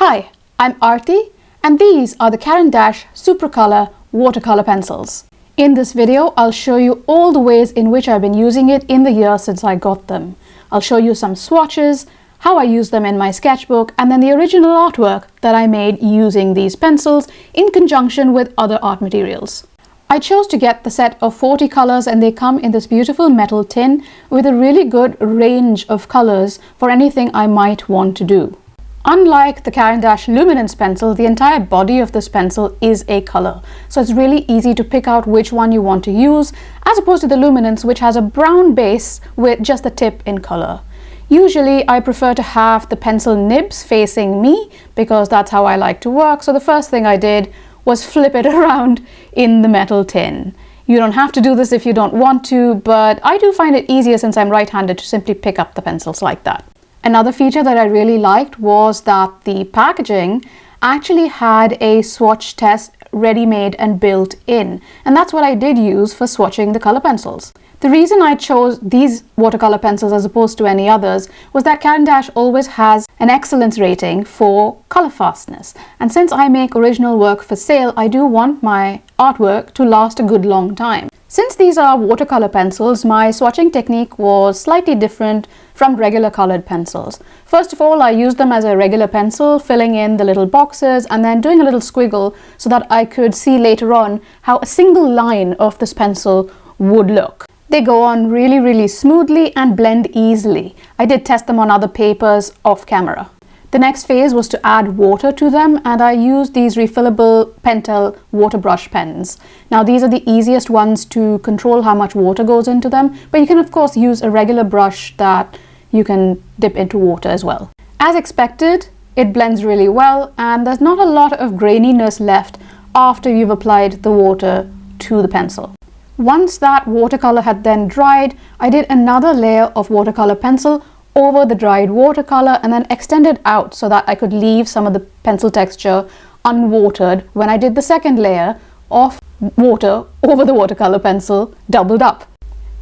Hi, I'm Aarti and these are the Caran d'Ache Supracolor watercolor pencils. In this video, I'll show you all the ways in which I've been using it in the year since I got them. I'll show you some swatches, how I use them in my sketchbook, and then the original artwork that I made using these pencils in conjunction with other art materials. I chose to get the set of 40 colors and they come in this beautiful metal tin with a really good range of colors for anything I might want to do. Unlike the Caran d'Ache Luminance pencil, the entire body of this pencil is a color, so it's really easy to pick out which one you want to use, as opposed to the Luminance, which has a brown base with just the tip in color. Usually I prefer to have the pencil nibs facing me because that's how I like to work, so the first thing I did was flip it around in the metal tin. You don't have to do this if you don't want to, but I do find it easier since I'm right-handed to simply pick up the pencils like that. Another feature that I really liked was that the packaging actually had a swatch test ready-made and built in, and that's what I did use for swatching the color pencils. The reason I chose these watercolor pencils as opposed to any others was that Caran d'Ache always has an excellence rating for color fastness, and since I make original work for sale, I do want my artwork to last a good long time. Since these are watercolor pencils, my swatching technique was slightly different from regular colored pencils. First of all, I used them as a regular pencil, filling in the little boxes and then doing a little squiggle so that I could see later on how a single line of this pencil would look. They go on really smoothly and blend easily. I did test them on other papers off camera. The next phase was to add water to them, and I used these refillable Pentel water brush pens. Now these are the easiest ones to control how much water goes into them, but you can of course use a regular brush that you can dip into water as well. As expected, it blends really well and there's not a lot of graininess left after you've applied the water to the pencil. Once that watercolor had then dried, I did another layer of watercolor pencil over the dried watercolor and then extended out so that I could leave some of the pencil texture unwatered when I did the second layer of water over the watercolor pencil doubled up.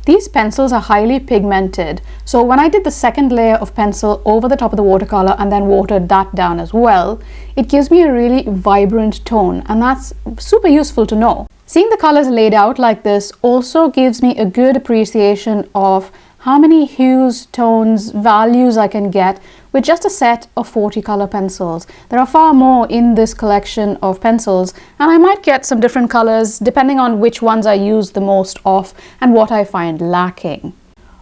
These pencils are highly pigmented, so when I did the second layer of pencil over the top of the watercolor and then watered that down as well, it gives me a really vibrant tone, and that's super useful to know. Seeing the colors laid out like this also gives me a good appreciation of how many hues, tones, values I can get with just a set of 40 color pencils. There are far more in this collection of pencils, and I might get some different colors depending on which ones I use the most of and what I find lacking.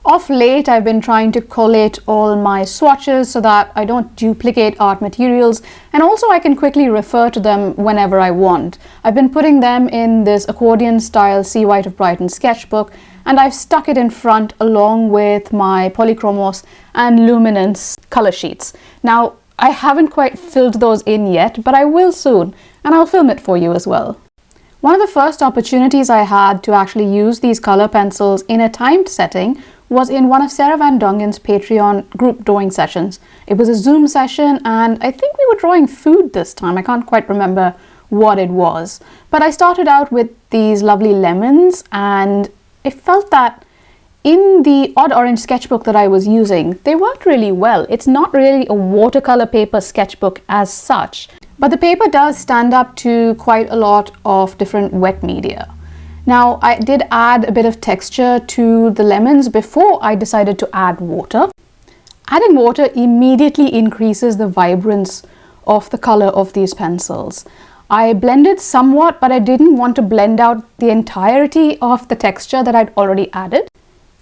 Of late, I've been trying to collate all my swatches so that I don't duplicate art materials, and also I can quickly refer to them whenever I want. I've been putting them in this accordion style C. White of Brighton sketchbook, and I've stuck it in front along with my Polychromos and Luminance color sheets. Now, I haven't quite filled those in yet, but I will soon, and I'll film it for you as well. One of the first opportunities I had to actually use these color pencils in a timed setting was in one of Sarah Van Dongen's Patreon group drawing sessions. It was a Zoom session, and I think we were drawing food this time. I can't quite remember what it was. But I started out with these lovely lemons, and I felt that in the odd orange sketchbook that I was using, they worked really well. It's not really a watercolor paper sketchbook as such, but the paper does stand up to quite a lot of different wet media. Now, I did add a bit of texture to the lemons before I decided to add water. Adding water immediately increases the vibrance of the color of these pencils. I blended somewhat, but I didn't want to blend out the entirety of the texture that I'd already added.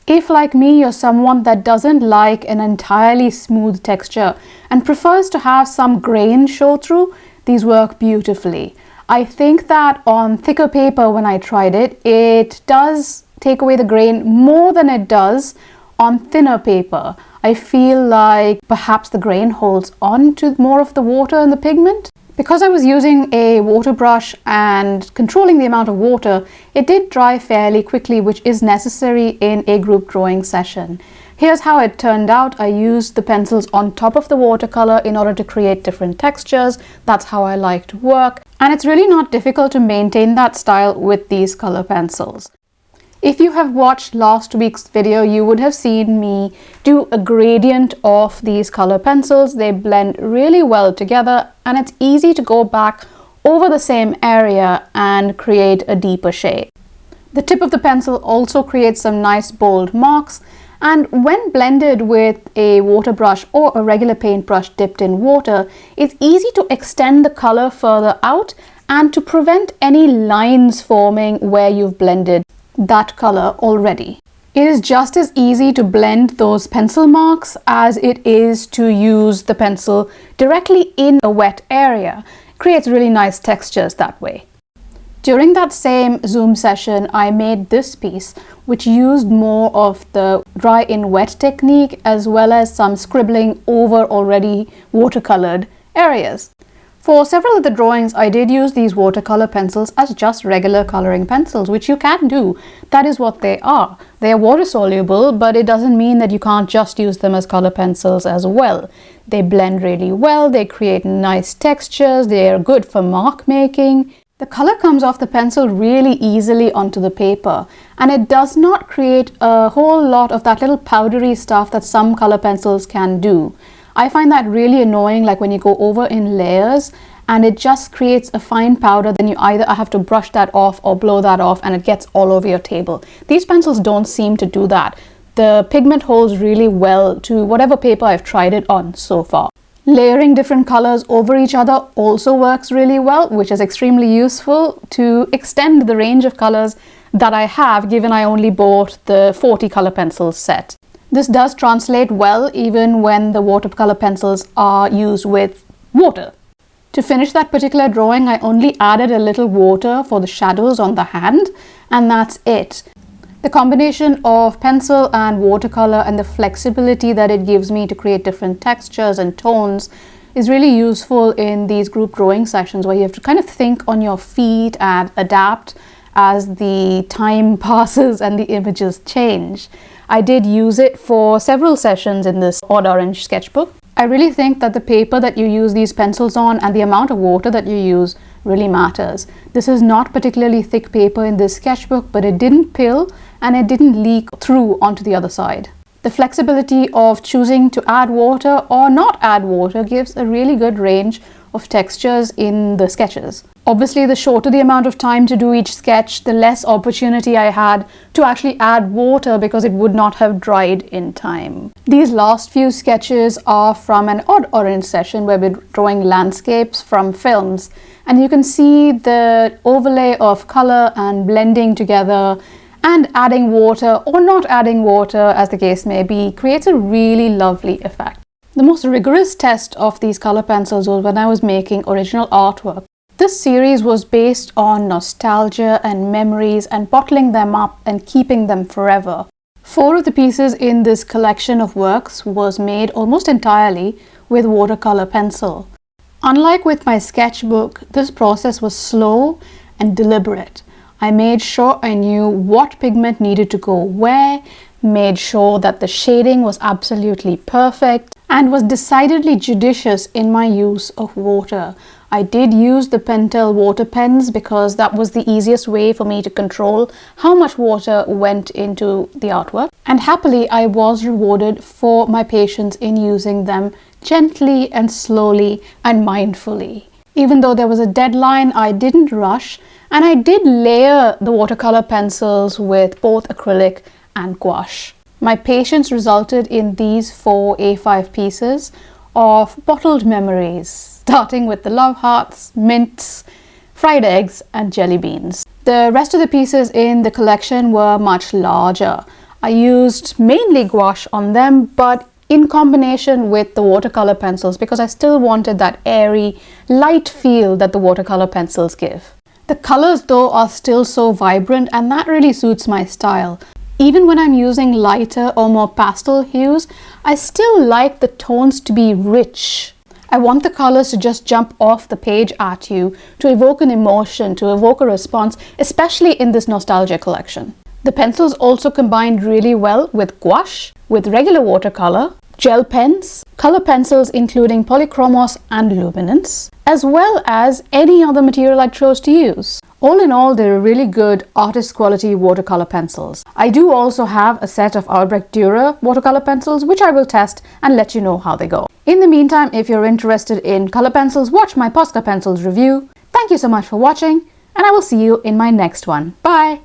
If, like me, you're someone that doesn't like an entirely smooth texture and prefers to have some grain show through, these work beautifully. I think that on thicker paper, when I tried it, it does take away the grain more than it does on thinner paper. I feel like perhaps the grain holds on to more of the water and the pigment. Because I was using a water brush and controlling the amount of water, it did dry fairly quickly, which is necessary in a group drawing session. Here's how it turned out. I used the pencils on top of the watercolor in order to create different textures. That's how I like to work. And it's really not difficult to maintain that style with these color pencils. If you have watched last week's video, you would have seen me do a gradient of these color pencils. They blend really well together and it's easy to go back over the same area and create a deeper shade. The tip of the pencil also creates some nice bold marks, and when blended with a water brush or a regular paintbrush dipped in water, it's easy to extend the color further out and to prevent any lines forming where you've blended that color already. It is just as easy to blend those pencil marks as it is to use the pencil directly in a wet area. It creates really nice textures that way. During that same Zoom session, I made this piece, which used more of the dry in wet technique as well as some scribbling over already watercolored areas. For several of the drawings, I did use these watercolor pencils as just regular coloring pencils, which you can do. That is what they are. They are water soluble, but it doesn't mean that you can't just use them as color pencils as well. They blend really well, they create nice textures, they are good for mark making. The color comes off the pencil really easily onto the paper, and it does not create a whole lot of that little powdery stuff that some color pencils can do. I find that really annoying, like when you go over in layers and it just creates a fine powder, then you either have to brush that off or blow that off and it gets all over your table. These pencils don't seem to do that. The pigment holds really well to whatever paper I've tried it on so far. Layering different colors over each other also works really well, which is extremely useful to extend the range of colors that I have, given I only bought the 40 color pencils set. This does translate well even when the watercolor pencils are used with water. To finish that particular drawing, I only added a little water for the shadows on the hand, and that's it. The combination of pencil and watercolor and the flexibility that it gives me to create different textures and tones is really useful in these group drawing sessions where you have to kind of think on your feet and adapt as the time passes and the images change. I did use it for several sessions in this Odd Orange sketchbook. I really think that the paper that you use these pencils on and the amount of water that you use really matters. This is not particularly thick paper in this sketchbook, but it didn't pill and it didn't leak through onto the other side. The flexibility of choosing to add water or not add water gives a really good range of textures in the sketches. Obviously, the shorter the amount of time to do each sketch, the less opportunity I had to actually add water because it would not have dried in time. These last few sketches are from an Odd Orange session where we're drawing landscapes from films, and you can see the overlay of color and blending together and adding water or not adding water, as the case may be, creates a really lovely effect. The most rigorous test of these color pencils was when I was making original artwork. This series was based on nostalgia and memories and bottling them up and keeping them forever. 4 of the pieces in this collection of works was made almost entirely with watercolor pencil. Unlike with my sketchbook, this process was slow and deliberate. I made sure I knew what pigment needed to go where, made sure that the shading was absolutely perfect, and was decidedly judicious in my use of water. I did use the Pentel water pens because that was the easiest way for me to control how much water went into the artwork. And happily, I was rewarded for my patience in using them gently and slowly and mindfully. Even though there was a deadline, I didn't rush, and I did layer the watercolor pencils with both acrylic and gouache. My patience resulted in these 4 A5 pieces of bottled memories, starting with the love hearts, mints, fried eggs, and jelly beans. The rest of the pieces in the collection were much larger. I used mainly gouache on them, but in combination with the watercolor pencils because I still wanted that airy, light feel that the watercolor pencils give. The colors though are still so vibrant, and that really suits my style. Even when I'm using lighter or more pastel hues, I still like the tones to be rich. I want the colors to just jump off the page at you, to evoke an emotion, to evoke a response, especially in this nostalgia collection. The pencils also combined really well with gouache, with regular watercolor, gel pens, color pencils including polychromos and luminance, as well as any other material I chose to use. All in all, they're really good artist quality watercolor pencils. I do also have a set of Albrecht Dürer watercolor pencils, which I will test and let you know how they go. In the meantime, if you're interested in color pencils, watch my Posca Pencils review. Thank you so much for watching, and I will see you in my next one. Bye!